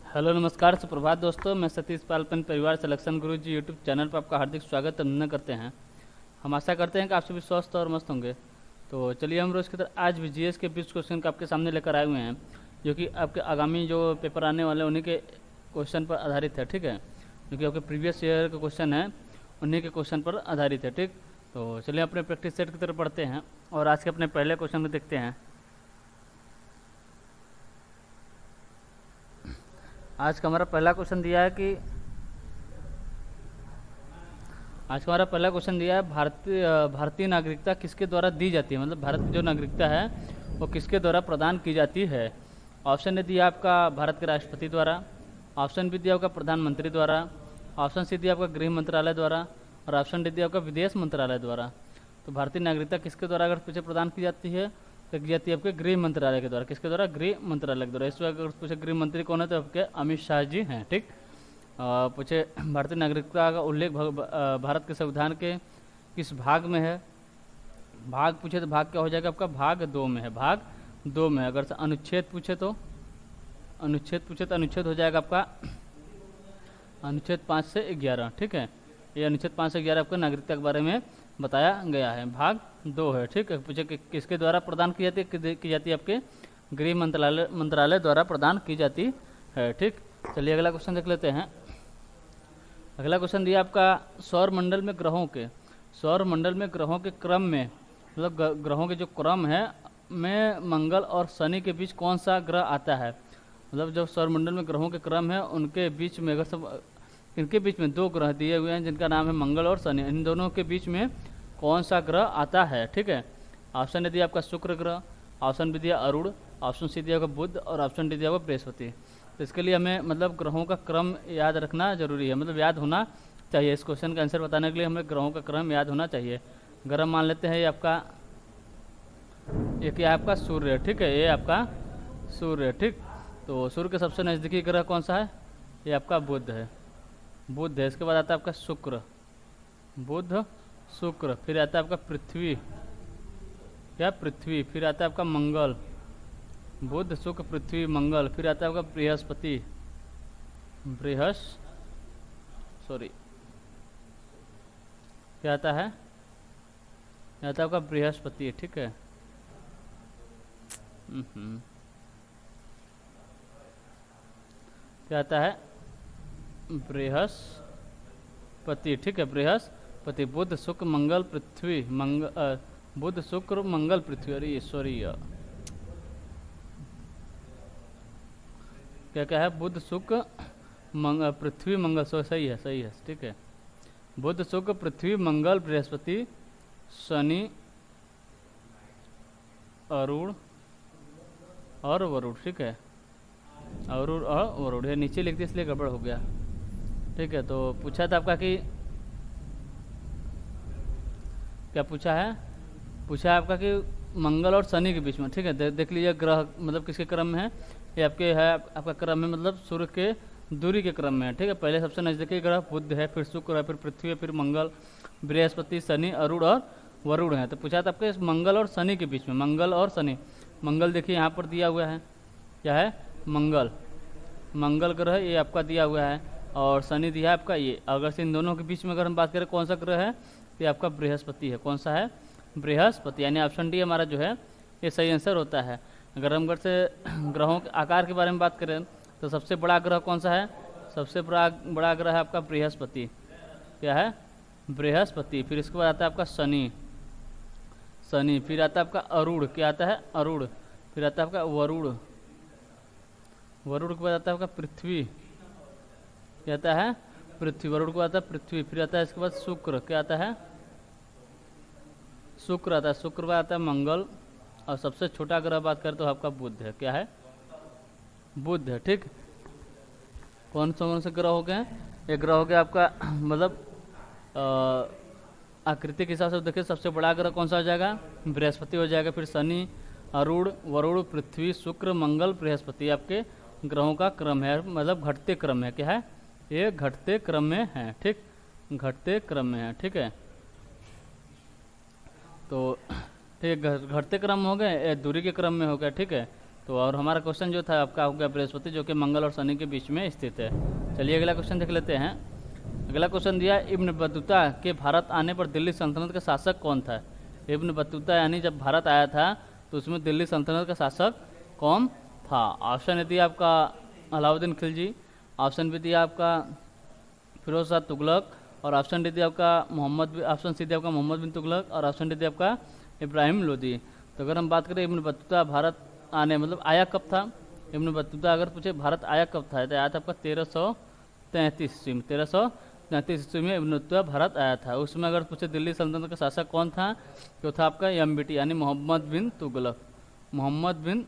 Hello नमस्कार सुप्रभात दोस्तों, मैं सतीश पालपन परिवार सिलेक्शन गुरु जी यूट्यूब चैनल पर आपका हार्दिक स्वागत अभिनंदन करते हैं। हम आशा करते हैं कि आप सभी स्वस्थ और मस्त होंगे। तो चलिए हम रोज़ की तरह आज भी जीएस के 20 क्वेश्चन का आपके सामने लेकर आए हुए हैं, जो कि आपके आगामी जो पेपर आने वाले हैं उन्हीं के क्वेश्चन पर आधारित है। ठीक है, जो कि आपके प्रीवियस ईयर के क्वेश्चन है उन्हीं के क्वेश्चन पर आधारित है। ठीक, तो चलिए अपने प्रैक्टिस सेट की तरफ बढ़ते हैं और आज के अपने पहले क्वेश्चन में देखते हैं। आज का हमारा पहला क्वेश्चन दिया है कि आज का हमारा पहला क्वेश्चन दिया है भारतीय नागरिकता किसके द्वारा दी जाती है, मतलब भारत की जो नागरिकता है वो किसके द्वारा प्रदान की जाती है। ऑप्शन ने दिया आपका भारत के राष्ट्रपति द्वारा, ऑप्शन बी दिया आपका प्रधानमंत्री द्वारा, ऑप्शन सी दिया आपका गृह मंत्रालय द्वारा और ऑप्शन डी दिया आपका विदेश मंत्रालय द्वारा। तो भारतीय नागरिकता किसके द्वारा अगर पूछे प्रदान की जाती है तो की जाती है आपके गृह मंत्रालय के द्वारा। किसके द्वारा? गृह मंत्रालय के द्वारा। इस वक्त अगर पूछे गृह मंत्री कौन है तो आपके अमित शाह जी हैं। ठीक, पूछे भारतीय नागरिकता का उल्लेख भारत के संविधान के किस भाग में है। भाग पूछे तो भाग क्या हो जाएगा आपका? भाग 2 में है। भाग 2 में। अगर अनुच्छेद पूछे तो अनुच्छेद हो जाएगा आपका अनुच्छेद 5 से 11। ठीक है, ये अनुच्छेद 5 से 11 आपको नागरिकता के बारे में बताया गया है। भाग 2 है। ठीक है, पूछे किसके द्वारा प्रदान की जाती है? की जाती है आपके गृह मंत्रालय द्वारा प्रदान की जाती है। ठीक, चलिए अगला क्वेश्चन देख लेते हैं। अगला क्वेश्चन दिया आपका सौर मंडल में ग्रहों के क्रम में, मतलब ग्रहों के जो क्रम है में मंगल और शनि के बीच कौन सा ग्रह आता है। मतलब जब सौर मंडल में ग्रहों के क्रम है उनके बीच में अगर सब इनके बीच में 2 ग्रह दिए हुए हैं जिनका नाम है मंगल और शनि, इन दोनों के बीच में कौन सा ग्रह आता है। ठीक है, ऑप्शन ने दिया आपका शुक्र ग्रह, ऑप्शन बी दिया अरुण, ऑप्शन सी दिया आपका बुध और ऑप्शन डी दिया आपका बृहस्पति। तो इसके लिए हमें मतलब ग्रहों का क्रम याद रखना जरूरी है, मतलब याद होना चाहिए। इस क्वेश्चन का आंसर बताने के लिए हमें ग्रहों का क्रम याद होना चाहिए। ग्रह मान लेते हैं ये आपका क्या आपका सूर्य है। ठीक है, ये आपका सूर्य है। ठीक, तो सूर्य के सबसे नज़दीकी ग्रह कौन सा है? ये आपका बुध है। इसके बाद आता है आपका शुक्र, बुध शुक्र, फिर आता है आपका पृथ्वी, फिर आता है आपका मंगल, बुध शुक्र पृथ्वी मंगल, फिर आता है आपका बृहस्पति, क्या आता है? आता है आपका बृहस्पति। ठीक है, क्या आता है? बृहस्पति। ठीक है, बृहस्पति, बुध शुक्र मंगल पृथ्वी, बुध शुक्र मंगल पृथ्वी। अरे ईश्वरीय क्या है? बुध शुक्र पृथ्वी मंगल। सही है। ठीक है, बुध शुक्र पृथ्वी मंगल बृहस्पति शनि अरुण और वरुण। ठीक है, अरुण और वरुण, ये नीचे लिखते इसलिए गड़बड़ हो गया। ठीक है, तो पूछा था आपका कि क्या पूछा है? पूछा है आपका कि मंगल और शनि के बीच में। ठीक है, देख लीजिए ग्रह मतलब किसके क्रम में है। ये आपके है आपका क्रम में, मतलब सूर्य के दूरी के क्रम में है। ठीक है, पहले सबसे नज़दीकी ग्रह बुध है, फिर शुक्र है, फिर पृथ्वी है, फिर मंगल, बृहस्पति, शनि, अरुण और वरुण है। तो पूछा था आपके मंगल और शनि के बीच में। मंगल और शनि, मंगल देखिए यहाँ पर दिया हुआ है, क्या है? मंगल ग्रह ये आपका दिया हुआ है और शनि दिया है आपका ये। अगर से इन दोनों के बीच में अगर हम बात करें कौन सा ग्रह है तो ये आपका बृहस्पति है। कौन सा है? बृहस्पति, यानी ऑप्शन डी हमारा जो है ये सही आंसर होता है। अगर हम से ग्रहों के आकार के बारे में बात करें तो सबसे बड़ा ग्रह कौन सा है? सबसे बड़ा ग्रह है आपका बृहस्पति। क्या है? बृहस्पति। फिर इसके बाद आता है आपका शनि, फिर आता है आपका अरुण। क्या आता है? अरुण। फिर आता है आपका वरुण के बाद आता है आपका पृथ्वी। क्या आता है? पृथ्वी। वरुण को आता है पृथ्वी। फिर आता है इसके बाद शुक्र। क्या आता है? शुक्र आता है। शुक्र बाद आता है मंगल और सबसे छोटा ग्रह बात करें तो आपका बुध है। क्या है? बुध है। ठीक, कौन से ग्रह हो गए? ये ग्रह हो गया आपका मतलब आकृति के हिसाब से देखिए सबसे बड़ा ग्रह कौन सा हो जाएगा? बृहस्पति हो जाएगा। फिर शनि, अरुण, वरुण, पृथ्वी, शुक्र, मंगल, बृहस्पति आपके ग्रहों का क्रम है, मतलब घटते क्रम है। क्या है? ये घटते क्रम में है। ठीक, घटते क्रम में है। ठीक है, तो ठीक घटते क्रम हो गए, दूरी के क्रम में हो गया। ठीक है, तो और हमारा क्वेश्चन जो था आपका हो गया बृहस्पति, जो कि मंगल और शनि के बीच में स्थित है। चलिए अगला क्वेश्चन देख लेते हैं। अगला क्वेश्चन दिया, इब्न बतूता के भारत आने पर दिल्ली सल्तनत का शासक कौन था? इब्न बतूता यानी जब भारत आया था तो उसमें दिल्ली सल्तनत का शासक कौन था? ऑप्शन दिया आपका अलाउद्दीन खिलजी, ऑप्शन भी दिया आपका फिरोज शाह तुगलक, और ऑप्शन डी दिया आपका ऑप्शन सी दिया आपका मोहम्मद बिन तुगलक, और ऑप्शन डी दिया आपका इब्राहिम लोदी। तो अगर हम बात करें इब्न बतूता भारत आने मतलब आया कब था, इब्न बतूता अगर पूछे भारत आया कब था तो आया था आपका 1333 ईस्वी में। 1333 ईस्वी में इब्न बतूता भारत आया था। उसमें अगर पूछे दिल्ली सल्तनत का शासक कौन था तो था आपका एमबीटी यानी मोहम्मद बिन तुगलक। मोहम्मद बिन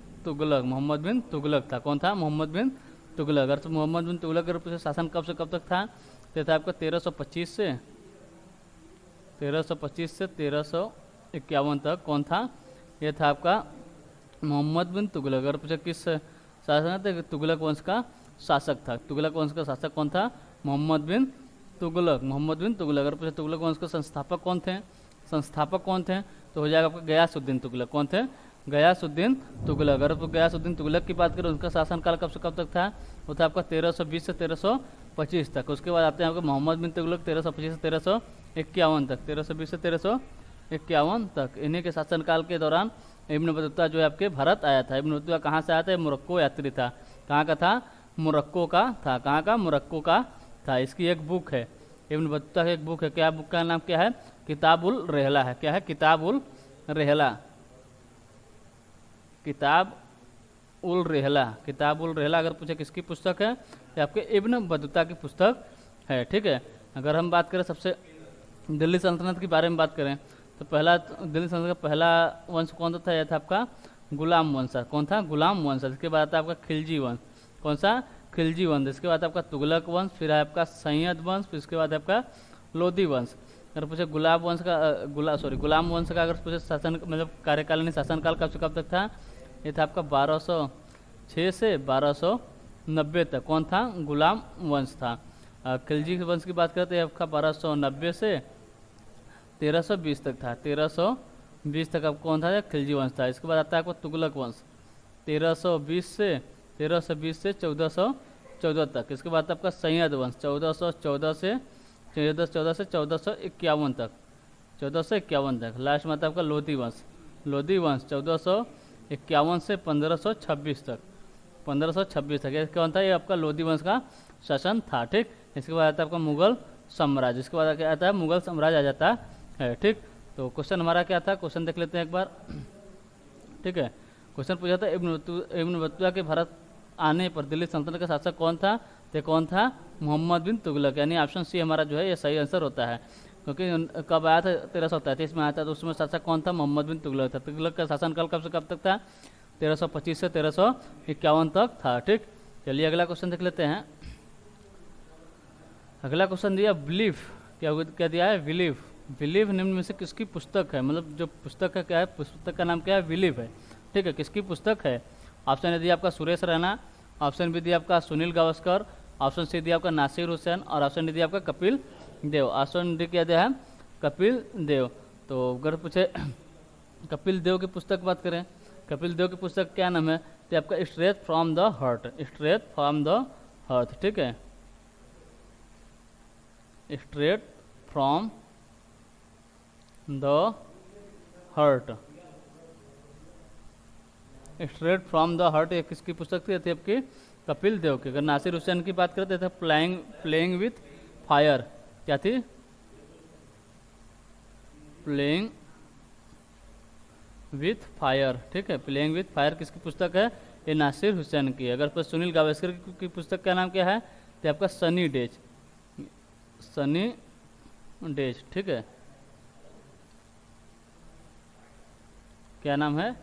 तुगलक था। कौन था? मोहम्मद बिन तुगलक। अगर तो मोहम्मद बिन तुगलक अगर पूछे शासन कब से कब तक था तो था आपका 1325 से 1351 तक। कौन था? ये था आपका मोहम्मद बिन तुगलक। अगर पूछे किस शासक था, तुगलक वंश का शासक था। तुगलक वंश का शासक कौन था? मोहम्मद बिन तुगलक। अगर पूछे तुगलक वंश के संस्थापक कौन थे? तो हो जाएगा आपका गयासुद्दीन तुगलक। कौन थे? गयासुद्दीन तुगलक। अगर गयासुद्दीन तुगलक की बात करें उनका शासनकाल कब से कब तक था? वो था आपका 1320 से 1325 तक। उसके बाद आते हैं आपके मोहम्मद बिन तुगलक 1325 से 1351 तक। 1320 से 1351 तक। इन्हीं के शासनकाल के दौरान इब्न बतूता जो है आपके भारत आया था। इब्न बतूता कहाँ से आया था? मोरक्को यात्री था। कहाँ का था? मोरक्को का था। कहाँ का? मोरक्को का था। इसकी एक बुक है, इब्न बतूता की एक बुक है। क्या बुक का नाम क्या है? किताबुल रहला है। क्या है? किताबुल रहला। किताबुल रहला अगर पूछे किसकी पुस्तक है तो आपके इब्न बतूता की पुस्तक है। ठीक है। अगर हम बात करें सबसे दिल्ली सल्तनत के बारे में बात करें तो दिल्ली सल्तनत का पहला वंश कौन सा था? यह था आपका गुलाम वंश। कौन था? गुलाम वंश। इसके बाद आता है आपका खिलजी वंश। कौन सा? खिलजी वंश। इसके बाद आपका तुगलक वंश, फिर है आपका सैयद वंश, फिर इसके बाद आपका लोदी वंश। अगर पूछे गुलाम वंश का अगर पूछे शासन मतलब कार्यकालीन शासनकाल कब से कब तक था? ये था आपका 1206 से 1290 तक। कौन था? गुलाम वंश था। खिलजी वंश की बात करें तो ये आपका 1290 से 1320 तक था। 1320 तक अब कौन था? खिलजी वंश था। इसके बाद आता है आपको तुगलक वंश 1320 से 1414 तक। इसके बाद आपका सैयद वंश 1414 से 1451 तक। 1451 तक। लास्ट में आता है आपका लोधी वंश 1451 से 1526 तक। 1526 तक ये कौन था? ये आपका लोधी वंश का शासन था। ठीक। इसके बाद आता है आपका मुगल साम्राज्य। इसके बाद क्या आता है? मुगल साम्राज्य आ जाता है। ठीक। तो क्वेश्चन हमारा क्या था? क्वेश्चन देख लेते हैं एक बार। ठीक है। क्वेश्चन पूछा था इब्न बतूता के भारत आने पर दिल्ली सल्तनत का शासक कौन था? तो कौन था? मोहम्मद बिन तुगलक। यानी ऑप्शन सी हमारा जो है ये सही आंसर होता है, क्योंकि कब आया था? 1333 में आया था। तो उसमें शासक कौन था? मोहम्मद बिन तुगलक था। तुगलक का शासनकाल कब से कब तक था? 1325 से 1351 तक था। ठीक। चलिए अगला क्वेश्चन देख लेते हैं। अगला क्वेश्चन दिया बिलीफ। क्या दिया है? बिलीफ निम्न में से किसकी पुस्तक है? मतलब जो पुस्तक है क्या है? पुस्तक का नाम क्या है? बिलीफ है। ठीक है। किसकी पुस्तक है? ऑप्शन दिया आपका सुरेश रैना, ऑप्शन बी दिया आपका सुनील गावस्कर, ऑप्शन सी दिया आपका नासिर हुसैन, और ऑप्शन डी दिया आपका कपिल देव। ऑप्शन डी क्या दिया है? कपिल देव। तो अगर पूछे कपिल देव की पुस्तक बात करें, कपिल देव की पुस्तक क्या नाम है? तो आपका स्ट्रेट फ्रॉम द हार्ट। ठीक है। Straight from the heart. Straight from the heart ये किसकी पुस्तक थी? आपकी कपिल देव की। अगर नासिर हुसैन की बात करते थे प्लेइंग विथ फायर। क्या थी? Playing with fire. ठीक है। प्लेइंग विथ फायर किसकी पुस्तक है? ये नासिर हुसैन की। अगर पर सुनील गावस्कर की पुस्तक का नाम क्या है? तो आपका सनी डेज। ठीक है। क्या नाम है?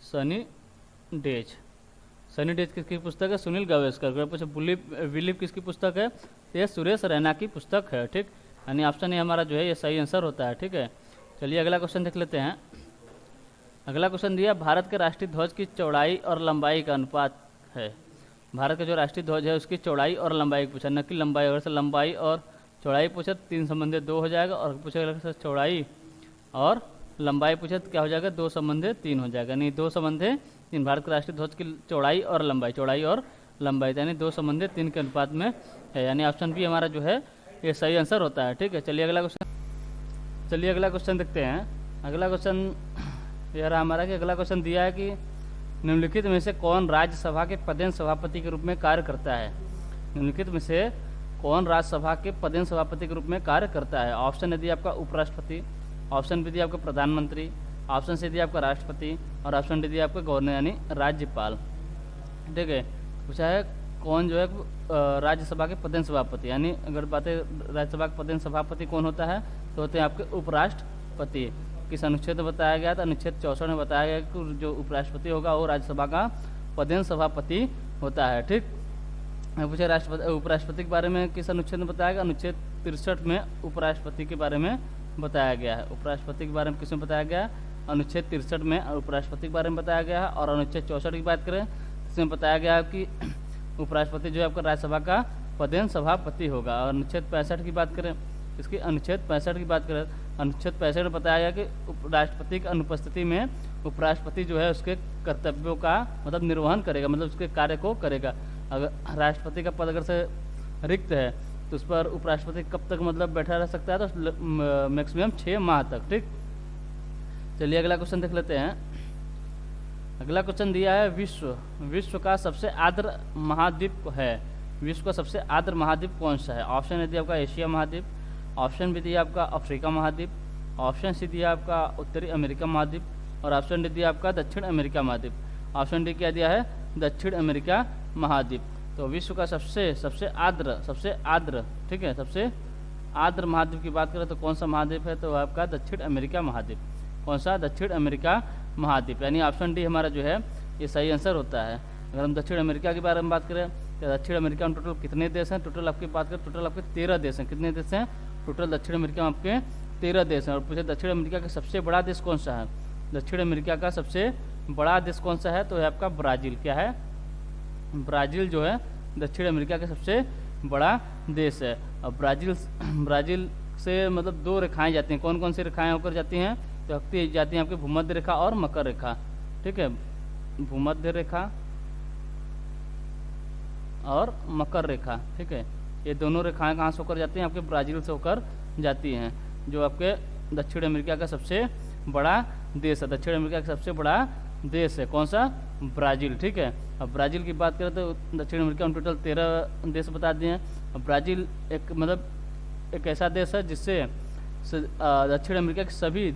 सनी डेज किसकी पुस्तक है? सुनील गावस्कर। अगर पूछे बिलीफ किसकी पुस्तक है? तो यह सुरेश रैना की पुस्तक है। ठीक। यानी ऑप्शन ए हमारा जो है ये सही आंसर होता है। ठीक है। चलिए अगला क्वेश्चन देख लेते हैं। अगला क्वेश्चन दिया भारत के राष्ट्रीय ध्वज की चौड़ाई और लंबाई का अनुपात है। भारत का जो राष्ट्रीय ध्वज है उसकी चौड़ाई और लंबाई पूछा, न कि लंबाई। अगर से लंबाई और चौड़ाई पूछा 3 संबंधित 2 हो जाएगा, और पूछा चौड़ाई और लंबाई पूछे तो क्या हो जाएगा, 2 संबंधे 3 हो जाएगा, यानी 2 संबंधे 3 भारत के राष्ट्रीय ध्वज की चौड़ाई और लंबाई यानी 2 संबंधे 3 के अनुपात में है, यानी ऑप्शन बी हमारा जो है ये सही आंसर होता है। ठीक है, चलिए अगला क्वेश्चन देखते हैं। अगला क्वेश्चन यह रहा हमारा कि अगला क्वेश्चन दिया है कि निम्नलिखित में से कौन राज्यसभा के पदेन सभापति के रूप में कार्य करता है। निम्नलिखित में से कौन राज्यसभा के पदेन सभापति के रूप में कार्य करता है। ऑप्शन यदि आपका उपराष्ट्रपति, ऑप्शन बी दिया आपका प्रधानमंत्री, ऑप्शन सी दिया आपका राष्ट्रपति और ऑप्शन डी दिया आपका गवर्नर यानी राज्यपाल। ठीक है, पूछा है कौन जो है राज्यसभा के पदेन सभापति, यानी अगर बातें राज्यसभा के पदेन सभापति कौन होता है तो होते हैं आपके उपराष्ट्रपति। किस अनुच्छेद में बताया गया था, अनुच्छेद 64 में बताया गया कि जो उपराष्ट्रपति होगा वो राज्यसभा का पदेन सभापति होता है। ठीक, पूछे उपराष्ट्रपति के बारे में किस अनुच्छेद में बताया गया, अनुच्छेद 63 में उपराष्ट्रपति के बारे में बताया गया है। उपराष्ट्रपति के बारे में किसमें बताया गया है, अनुच्छेद 63 में उपराष्ट्रपति के बारे में बताया गया है। और अनुच्छेद 64 की बात करें इसमें बताया गया है कि उपराष्ट्रपति जो है आपका राज्यसभा का पदेन सभापति होगा। और अनुच्छेद 65 की बात करें, इसकी अनुच्छेद 65 की बात करें, अनुच्छेद 65 में बताया गया कि राष्ट्रपति की अनुपस्थिति में उपराष्ट्रपति जो है उसके कर्तव्यों का मतलब निर्वहन करेगा, मतलब उसके कार्य को करेगा। अगर राष्ट्रपति का पद अगर से रिक्त है तो उस पर उपराष्ट्रपति कब तक मतलब बैठा रह सकता है, तो मैक्सिमम 6 माह तक। ठीक, चलिए अगला क्वेश्चन देख लेते हैं। अगला क्वेश्चन दिया है विश्व का सबसे आर्द्र महाद्वीप है। विश्व का सबसे आर्द्र महाद्वीप कौन सा है। ऑप्शन यदि आपका एशिया महाद्वीप, ऑप्शन बी दिया आपका अफ्रीका महाद्वीप, ऑप्शन सी दिया आपका उत्तरी अमेरिका महाद्वीप और ऑप्शन डी दिया आपका दक्षिण अमेरिका महाद्वीप। ऑप्शन डी क्या दिया है, दक्षिण अमेरिका महाद्वीप। तो विश्व का सबसे आर्द्र ठीक है, सबसे आर्द्र महाद्वीप की बात करें तो कौन सा महाद्वीप है, तो आपका दक्षिण अमेरिका महाद्वीप। कौन सा, दक्षिण अमेरिका महाद्वीप, यानी ऑप्शन डी हमारा जो है ये सही आंसर होता है। अगर हम दक्षिण अमेरिका के बारे में बात करें तो दक्षिण अमेरिका में टोटल कितने देश हैं, टोटल आपकी बात करें टोटल आपके 13 देश हैं। कितने देश हैं, टोटल दक्षिण अमेरिका में आपके 13 देश हैं। और पूछे दक्षिण अमेरिका का सबसे बड़ा देश कौन सा है, दक्षिण अमेरिका का सबसे बड़ा देश कौन सा है, तो है आपका ब्राज़ील। क्या है, ब्राज़ील जो है दक्षिण अमेरिका का सबसे बड़ा देश है। और ब्राज़ील से मतलब 2 रेखाएं जाती हैं। कौन कौन सी रेखाएं होकर जाती हैं, तो जाती हैं आपकी भूमध्य रेखा और मकर रेखा। ठीक है, भूमध्य रेखा और मकर रेखा। ठीक है, ये दोनों रेखाएं कहाँ से होकर जाती हैं, आपके ब्राज़ील से होकर जाती हैं, जो आपके दक्षिण अमेरिका का सबसे बड़ा देश है। दक्षिण अमेरिका का सबसे बड़ा देश है कौन सा, ब्राज़ील। ठीक है, अब ब्राज़ील की बात करें तो दक्षिण अमेरिका में टोटल 13 देश बता दिए हैं। अब ब्राज़ील एक ऐसा देश है जिससे दक्षिण अमेरिका के सभी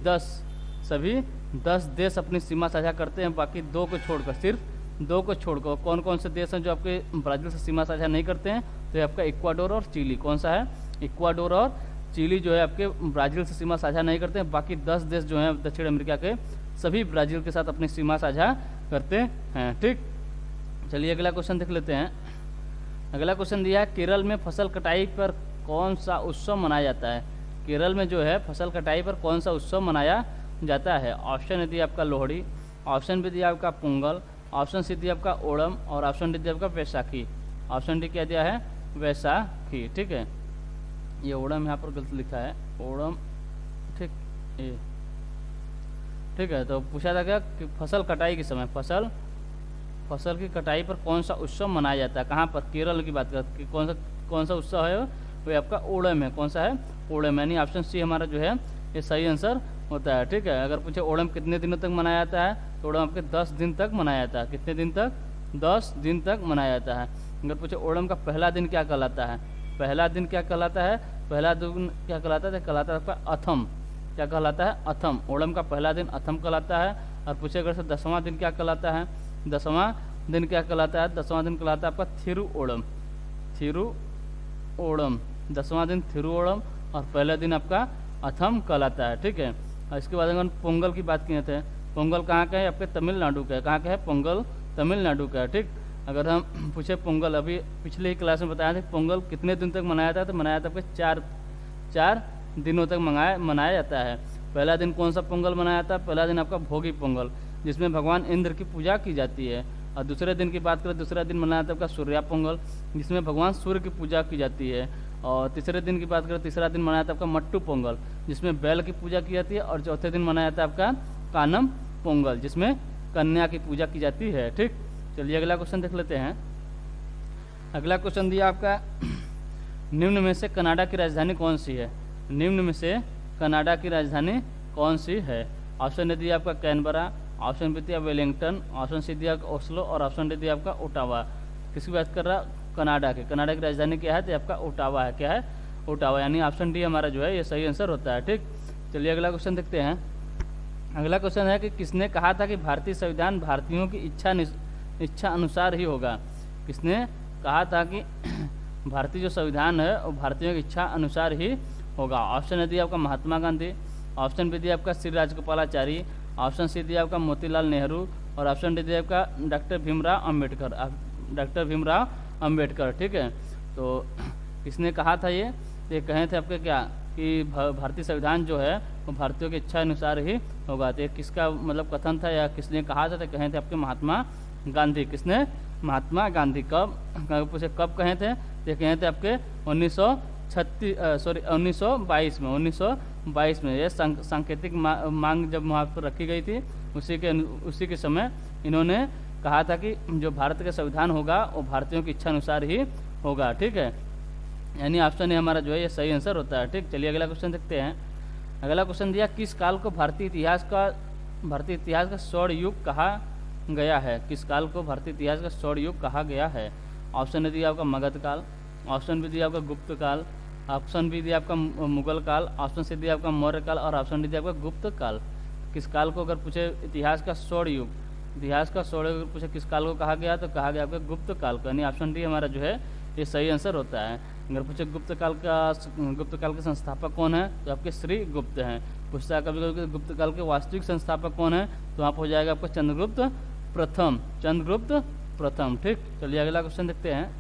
10 देश अपनी सीमा साझा करते हैं, बाकी 2 को छोड़कर, सिर्फ 2 को छोड़कर। कौन कौन से देश हैं जो आपके ब्राज़ील से सीमा साझा नहीं करते हैं, तो ये आपका इक्वाडोर और चिली। कौन सा है, इक्वाडोर और चिली जो है आपके ब्राज़ील से सीमा साझा नहीं करते हैं। बाकी 10 देश जो हैं दक्षिण अमेरिका के सभी ब्राज़ील के साथ अपनी सीमा साझा करते हैं। ठीक, चलिए अगला क्वेश्चन देख लेते हैं। अगला क्वेश्चन दिया है केरल में फसल कटाई पर कौन सा उत्सव मनाया जाता है। केरल में जो है फसल कटाई पर कौन सा उत्सव मनाया जाता है। ऑप्शन यदि आपका लोहड़ी, ऑप्शन बी दिया आपका पोंगल, ऑप्शन सी दिया आपका ओणम और ऑप्शन डी दिया आपका वैसाखी। ऑप्शन डी क्या दिया है, वैसाखी। ठीक है, ये ओणम यहाँ पर गलत लिखा है, ओणम। ठीक, ये ठीक है। तो पूछा था क्या कि फसल कटाई के समय फसल की कटाई पर कौन सा उत्सव मनाया जाता है, कहाँ पर, केरल की बात करते कि कौन सा उत्सव है वो आपका ओणम है। कौन सा है, ओणम, यानी ऑप्शन सी हमारा जो है ये सही आंसर होता है। ठीक है, अगर पूछे ओणम कितने दिनों तक मनाया जाता है, तो ओणम आपके 10 दिन तक मनाया जाता है। कितने दिन तक, 10 दिन तक मनाया जाता है। अगर पूछे ओणम का पहला दिन क्या कहलाता है, पहला दिन क्या कहलाता है, पहला दिन क्या कहलाता है, कहलाता है आपका अथम। क्या कहलाता है, अथम। ओणम का पहला दिन अथम कहलाता है। और पूछे अगर से 10वां दिन क्या कहलाता है, 10वां दिन क्या कहलाता है, 10वां दिन कहलाता है आपका थिरुओणम। 10वां दिन थिरुओणम और पहला दिन आपका अथम कहलाता है। ठीक है, और इसके बाद अगर पोंगल की बात किए थे, पोंगल कहाँ का है, आपके तमिलनाडु का है। कहाँ का है, पोंगल तमिलनाडु का है। ठीक, अगर हम पूछे पोंगल, अभी पिछले ही क्लास में बताया था पोंगल कितने दिन तक मनाया था, तो मनाया था आपके 4 दिनों तक मनाया जाता है। पहला दिन कौन सा पोंगल मनाया था, पहला दिन आपका भोगी पोंगल, जिसमें भगवान इंद्र की पूजा की जाती है। और दूसरे दिन की बात करें, दूसरा दिन मनाया था आपका सूर्या पोंगल, जिसमें भगवान सूर्य की पूजा की जाती है। और तीसरे दिन की बात करें, तीसरा दिन मनाया जाता है आपका मट्टू पोंगल, जिसमें बैल की पूजा की जाती है। और चौथे दिन मनाया जाता है आपका कानम पोंगल, जिसमें कन्या की पूजा की जाती है। ठीक, चलिए अगला क्वेश्चन देख लेते हैं। अगला क्वेश्चन दिया आपका, निम्न में से कनाडा की राजधानी कौन सी है? निम्न में से कनाडा की राजधानी कौन सी है? ऑप्शन ए दिया आपका कैनबरा, ऑप्शन बी दिया वेलिंगटन, ऑप्शन सी दिया आपका ओस्लो और ऑप्शन डी दिया आपका ओटावा। किसकी बात कर रहा? कनाडा की। कनाडा की राजधानी क्या है? तो आपका ओटावा है। क्या है? ओटावा, यानी ऑप्शन डी हमारा जो है ये सही आंसर होता है। ठीक, चलिए अगला क्वेश्चन देखते हैं। अगला क्वेश्चन है कि किसने कहा था कि भारतीय संविधान भारतीयों की इच्छा अनुसार ही होगा? किसने कहा था कि भारतीय जो संविधान है वो भारतीयों की इच्छा अनुसार ही होगा? ऑप्शन ए दिया आपका महात्मा गांधी, ऑप्शन बी दिया आपका श्री राजगोपालाचारी, ऑप्शन सी दिया आपका मोतीलाल नेहरू और ऑप्शन डी दिया आपका डॉक्टर भीमराव अम्बेडकर। डॉक्टर भीमराव अम्बेडकर। ठीक है, तो किसने कहा था ये? तो ये कहे थे आपके क्या कि भारतीय संविधान जो है वो भारतीयों की इच्छा अनुसार ही होगा। तो ये किसका मतलब कथन था या किसने कहा था? तो कहे थे आपके महात्मा गांधी। किसने? महात्मा गांधी। कब पूछे कब कहे थे? ये कहे थे आपके 1922 में। 1922 में ये सांकेतिक मांग जब वहाँ पर रखी गई थी, उसी के समय इन्होंने कहा था कि जो भारत का संविधान होगा वो भारतीयों की इच्छा अनुसार ही होगा। ठीक है, यानी ऑप्शन ए हमारा जो है ये सही आंसर होता है। ठीक, चलिए अगला क्वेश्चन देखते हैं। अगला क्वेश्चन दिया, किस काल को भारतीय इतिहास का स्वर्ण युग कहा गया है? किस काल को भारतीय इतिहास का स्वर्ण युग कहा गया है? ऑप्शन ए दिया आपका मगध काल, ऑप्शन बी दिया आपका गुप्त काल, ऑप्शन बी दिया आपका मुगल काल, ऑप्शन सी दिया आपका मौर्य काल और ऑप्शन डी दिया आपका गुप्त काल। किस काल को अगर पूछे इतिहास का स्वर्ण युग, इतिहास का स्वर्ण युग पूछे किस काल को कहा गया, तो कहा गया आपका गुप्त काल को, यानी ऑप्शन डी हमारा जो है ये सही आंसर होता है। अगर पूछे गुप्त काल के संस्थापक कौन है, तो आपके श्री गुप्त हैं। पूछता है कभी कभी गुप्त काल के वास्तविक संस्थापक कौन है, तो वहाँ पर हो जाएगा आपका चंद्रगुप्त प्रथम। चंद्रगुप्त प्रथम। ठीक, चलिए अगला क्वेश्चन देखते हैं।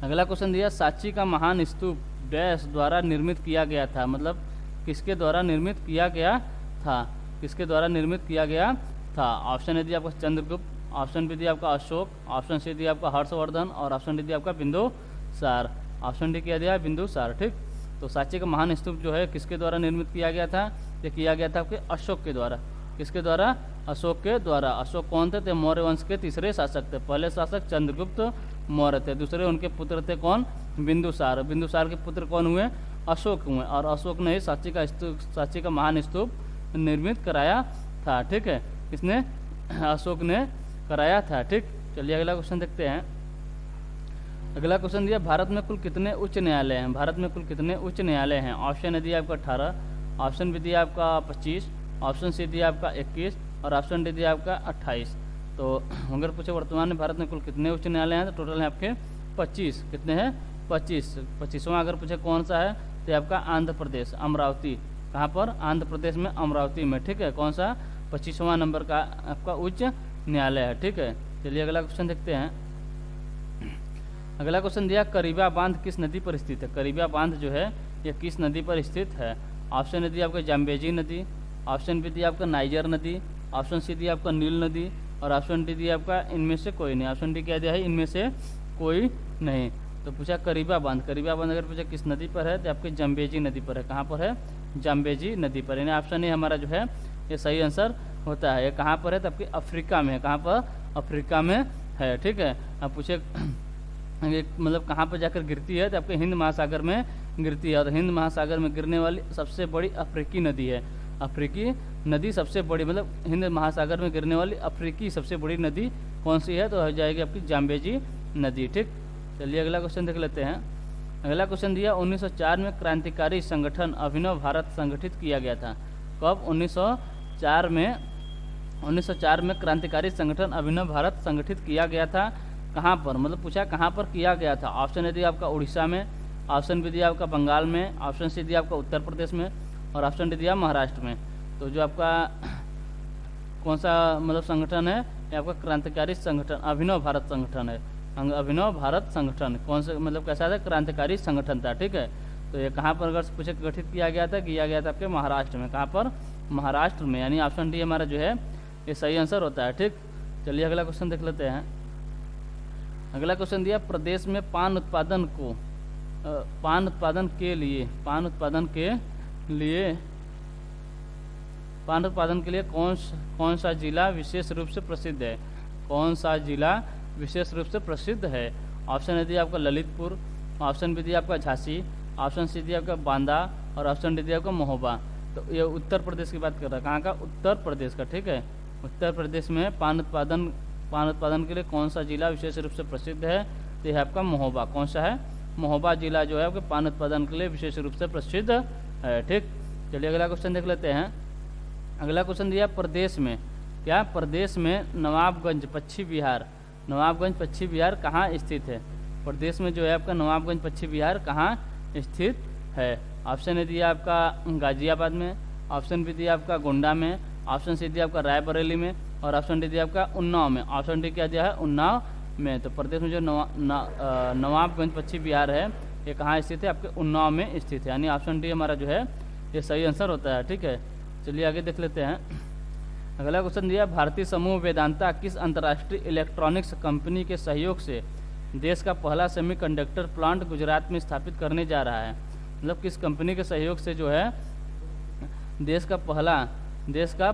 अगला क्वेश्चन दिया, सांची का महान स्तूप डैश द्वारा निर्मित किया गया था? मतलब किसके द्वारा निर्मित किया गया था? किसके द्वारा निर्मित किया गया था? ऑप्शन ए दिया आपका चंद्रगुप्त, ऑप्शन बी दिया आपका अशोक, ऑप्शन सी दिया आपका हर्षवर्धन और ऑप्शन डी दिया आपका बिंदुसार। ऑप्शन डी किया दिया बिंदुसार। ठीक, तो सांची का महान स्तूप जो है किसके द्वारा निर्मित किया गया था? ये किया गया था आपके अशोक के द्वारा। किसके द्वारा? अशोक के द्वारा। अशोक कौन थे? मौर्य वंश के तीसरे शासक थे। पहले शासक चंद्रगुप्त मौर्य थे, दूसरे उनके पुत्र थे कौन? बिंदुसार। बिंदुसार के पुत्र कौन हुए? अशोक हुए, और अशोक ने ही सांची का महान स्तूप निर्मित कराया था। ठीक है, किसने? अशोक ने कराया था। ठीक, चलिए अगला क्वेश्चन देखते हैं। अगला क्वेश्चन दिया, भारत में कुल कितने उच्च न्यायालय हैं? भारत में कुल कितने उच्च न्यायालय हैं? ऑप्शन ए दिया आपका 18, ऑप्शन बी दिया आपका 25, ऑप्शन सी दिया आपका 21 और ऑप्शन डी दिया आपका 28। तो अगर पूछे वर्तमान में भारत में कुल कितने उच्च न्यायालय हैं, तो टोटल है आपके 25। कितने हैं? 25। 25वां अगर पूछे कौन सा है, तो आपका आंध्र प्रदेश, अमरावती। कहाँ पर? आंध्र प्रदेश में अमरावती में। ठीक है, कौन सा? 25वां नंबर का आपका उच्च न्यायालय है। ठीक है, चलिए अगला क्वेश्चन देखते हैं। अगला क्वेश्चन दिया, करीबा बांध किस नदी पर स्थित है? करीबा बांध जो है ये किस नदी पर स्थित है? ऑप्शन ए दिया आपका जाम्बेजी नदी, ऑप्शन बी दिया आपका नाइजर नदी, ऑप्शन सी दिया आपका नील नदी और ऑप्शन डी दिया आपका इनमें से कोई नहीं। ऑप्शन डी क्या दिया है? इनमें से कोई नहीं। तो पूछा करीबा बांध, करीबा बांध अगर पूछा किस नदी पर है, तो आपके जाम्बेजी नदी पर है। कहाँ पर है? जाम्बेजी नदी पर। यानी ऑप्शन ए हमारा जो है ये सही आंसर होता है। ये कहाँ पर है? तो आपके अफ्रीका में है। कहाँ पर? अफ्रीका में है। ठीक है, अब पूछे मतलब कहाँ पर जाकर गिरती है, तो आपके हिंद महासागर में गिरती है। और हिंद महासागर में गिरने वाली सबसे बड़ी अफ्रीकी नदी है। अफ्रीकी नदी सबसे बड़ी, मतलब हिंद महासागर में गिरने वाली अफ्रीकी सबसे बड़ी नदी कौन सी है, तो हो जाएगी आपकी जाम्बेजी नदी। ठीक, चलिए अगला क्वेश्चन देख लेते हैं। अगला क्वेश्चन दिया, 1904 में क्रांतिकारी संगठन अभिनव भारत संगठित किया गया था। कब? 1904 में क्रांतिकारी संगठन अभिनव भारत संगठित किया गया था। कहाँ पर? मतलब पूछा कहाँ पर किया गया था। ऑप्शन ए दिया आपका उड़ीसा में, ऑप्शन बी दिया आपका बंगाल में, ऑप्शन सी दिया आपका उत्तर प्रदेश में और ऑप्शन डी दिया महाराष्ट्र में। तो जो आपका कौन सा मतलब संगठन है, ये आपका क्रांतिकारी संगठन अभिनव भारत संगठन है। अभिनव भारत संगठन कौन से मतलब कैसा था? क्रांतिकारी संगठन था। ठीक है, तो ये कहाँ पर अगर पूछे गठित किया गया था आपके महाराष्ट्र में। कहाँ पर? महाराष्ट्र में, यानी ऑप्शन डी हमारा जो है ये सही आंसर होता है। ठीक, चलिए अगला क्वेश्चन देख लेते हैं। अगला क्वेश्चन दिया, प्रदेश में पान उत्पादन को पान उत्पादन के लिए कौन सा जिला विशेष रूप से प्रसिद्ध है? कौन सा जिला विशेष रूप से प्रसिद्ध है? ऑप्शन ए दिया आपका ललितपुर, ऑप्शन बी दिया आपका झांसी, ऑप्शन सी दिया आपका बांदा और ऑप्शन डी दिया आपका महोबा। तो ये उत्तर प्रदेश की बात कर रहा है। कहाँ का? उत्तर प्रदेश का। ठीक है, उत्तर प्रदेश में पान उत्पादन के लिए कौन सा जिला विशेष रूप से प्रसिद्ध है? तो यह आपका महोबा। कौन सा है? महोबा जिला जो है आपके पान उत्पादन के लिए विशेष रूप से प्रसिद्ध है। ठीक, चलिए अगला क्वेश्चन देख लेते हैं। अगला क्वेश्चन दिया प्रदेश में, क्या प्रदेश में नवाबगंज पश्चिम बिहार कहाँ स्थित है? प्रदेश में जो है आपका नवाबगंज पश्चिम बिहार कहाँ स्थित है? ऑप्शन ए दिया आपका गाजियाबाद में, ऑप्शन बी दिया आपका गोंडा में, ऑप्शन सी दिया आपका रायबरेली में और ऑप्शन डी दिया आपका उन्नाव में। ऑप्शन डी क्या दिया है? उन्नाव में। तो प्रदेश में जो नवाबगंज पश्चिम बिहार है ये कहाँ स्थित है? आपके उन्नाव में स्थित है, यानी ऑप्शन डी हमारा जो है ये सही आंसर होता है। ठीक है, चलिए आगे देख लेते हैं। अगला क्वेश्चन दिया भारतीय समूह वेदांता किस अंतर्राष्ट्रीय इलेक्ट्रॉनिक्स कंपनी के सहयोग से देश का पहला सेमीकंडक्टर प्लांट गुजरात में स्थापित करने जा रहा है? मतलब किस कंपनी के सहयोग से जो है देश का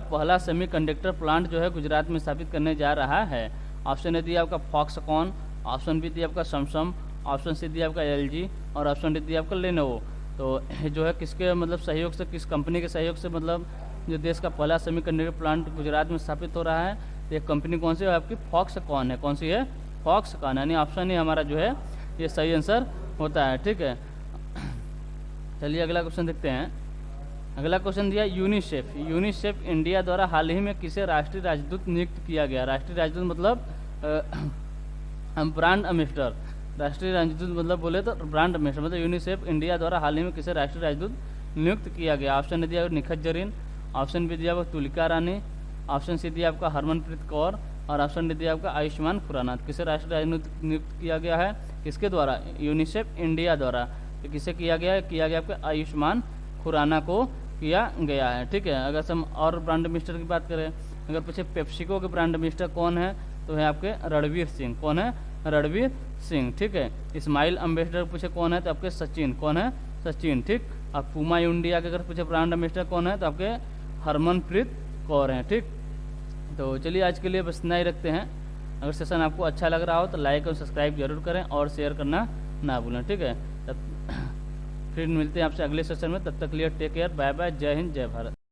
पहला सेमीकंडक्टर प्लांट जो है गुजरात में स्थापित करने जा रहा है? ऑप्शन ए दिया आपका फॉक्सकॉन, ऑप्शन बी दिया आपका सैमसंग, ऑप्शन सी दिया आपका एलजी और ऑप्शन डी दिया आपका लेनोवो। तो जो है किसके मतलब सहयोग से, किस कंपनी के सहयोग से मतलब जो देश का पहला सेमीकंडक्टर प्लांट गुजरात में स्थापित हो रहा है? तो ये कंपनी कौन सी है? आपकी फॉक्सकॉन है। कौन सी है? फॉक्सकॉन, यानी ऑप्शन ही हमारा जो है ये सही आंसर होता है। ठीक है, चलिए अगला क्वेश्चन देखते हैं। अगला क्वेश्चन दिया यूनिसेफ इंडिया द्वारा हाल ही में किसे राष्ट्रीय राजदूत नियुक्त किया गया? राष्ट्रीय राजदूत मतलब ब्रांड एम्बेसडर। राष्ट्रीय राजदूत मतलब बोले तो ब्रांड एम्बेसडर, मतलब यूनिसेफ इंडिया द्वारा हाल ही में किसे राष्ट्रीय राजदूत नियुक्त किया गया? ऑप्शन ए दिया निखत जरीन, ऑप्शन बी दिया आपका तुलिका रानी, ऑप्शन सी दिया आपका हरमनप्रीत कौर और ऑप्शन डी दिया आपका आयुष्मान खुराना। किसे राष्ट्रीय राजदूत नियुक्त किया गया है? किसके द्वारा? यूनिसेफ इंडिया द्वारा। तो किसे किया गया है? किया गया आपका आयुष्मान खुराना को किया गया है। ठीक है, अगर हम और ब्रांड एम्बेसडर की बात करें, अगर पूछे पेप्सिको के ब्रांड एम्बेसडर कौन है, तो है आपके रणवीर सिंह। कौन है? रणवीर सिंह। ठीक है, इस्माइल एम्बेसडर पूछे कौन है, तो आपके सचिन। कौन है? सचिन। ठीक, अब पूमा इंडिया के अगर पूछे ब्रांड एम्बेसडर कौन है, तो आपके हरमनप्रीत कौर हैं। ठीक, तो चलिए आज के लिए बस इतना ही रखते हैं। अगर सेशन आपको अच्छा लग रहा हो तो लाइक और सब्सक्राइब जरूर करें और शेयर करना ना भूलें। ठीक है, तब फिर मिलते हैं आपसे अगले सेशन में। तब तक के लिए टेक केयर, बाय बाय, जय हिंद, जय भारत।